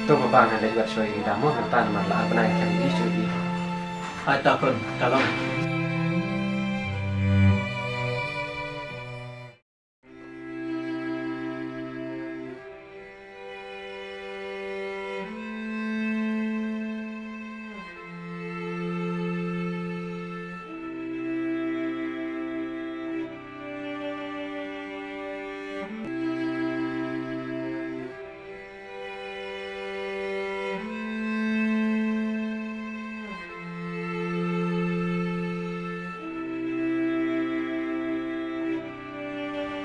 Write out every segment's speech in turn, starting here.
tu bapa ngan le buat shoy ida mo tan mar la apa nai kan isu di takon kalau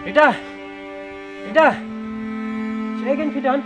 Rida, Rida, saya kan Fidan.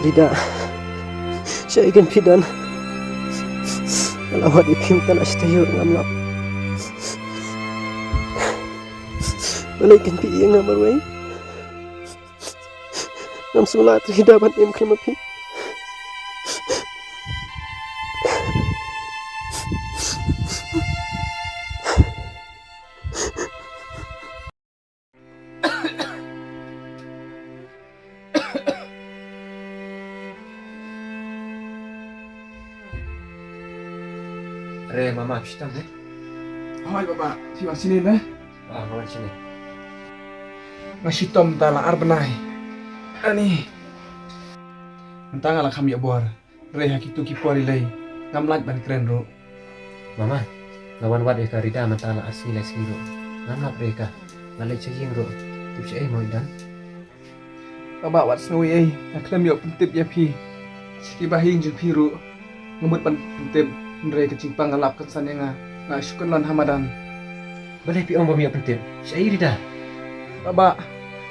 Rida, saya kan Fidan. Kalau awak dipimpan astayo ngamlap. Balaikan pi yang ngamarway. Ngam sulat Rida ban em klamapi. Re mama pistam ne? Hai bapa, siwa sini dah. Mama sini. Ngashitom tala arbenai. Ani. Mentang ala kami abor. Reha kitu kipori lay. Ngamlat ban keren ro. Mama, lawan wat eka Rida mantala asli ro. Ngamap reka. Ngalai ceging ro. Tip saya mau dan. Bapa wat snowy ai. Naklam yo pentip ya pi. Siki bahing jeng piru. Ngemut ban pentip. Mereka kecimpang ngalap kesan yang nggak syukur lan Hamadan. Balai pi om bami penting. Saya Rida. Bapa,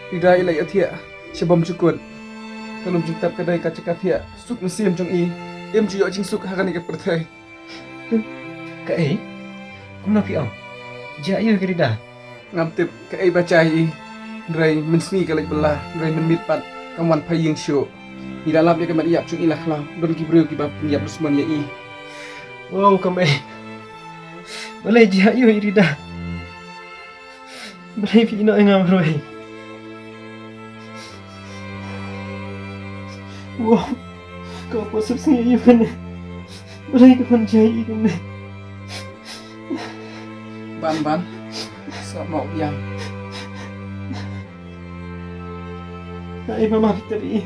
Rida ilai atia. Sebab syukur. Kalau jingtap kedai kaca katia. Suk mesim jong i. Em juyo jing suk hakan ikat pertai. Kak kumna pi om. Jaya ke Rida. Ngamtip ke bacai. Drai mensni kalai belah. Drai menmitpat kawan paying syuk. Di dalam dia kemat iap jong ilah lah. Don kibreu kibab penyiap semuanya i. Wow, kami. Balai jaya Rida. Balai pi nak ngam roi. Wow, kau posip sendiri mana? Balai kau jaya kami. Ban. Sok mau yang. Hai mama tadi.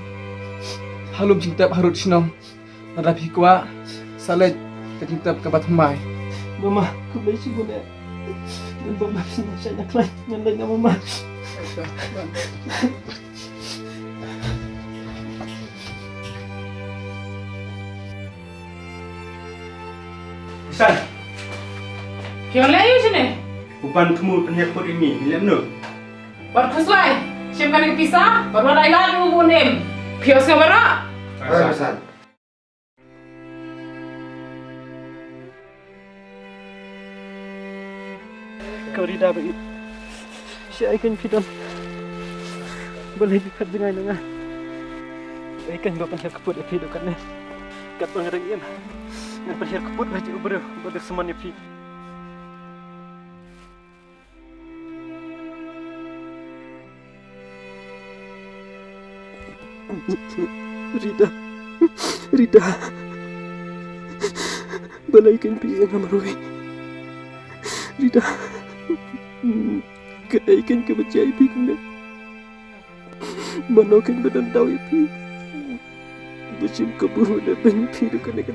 Halum jingtap harut sinong. Ada pikwa. Salet. Kejintap kabat humai. Mama, aku boleh sih boleh. Dan bapak sini saya nak lain dengan mama. San, Kau lagi sini? bukan kamu penyakit ini, nilam nu. Berkeslai, siapa nak pisah? Berwarai lalu bunim. Pios kau berak? San. Kau Rida bagi. Saya kan Fidan. Balai dikat dengan dengan. Ikan bapak saya keput ya hidup kan. Kat pengarang iam. Ngan pasir keput baju ubro, bodoh semuanya pi. Rida. Balai kan pi yang amaroi. Rida. Kaikan kepercayaan pi kena. Manokan badan tahu pi. Bersim kabur dan pi tu kena.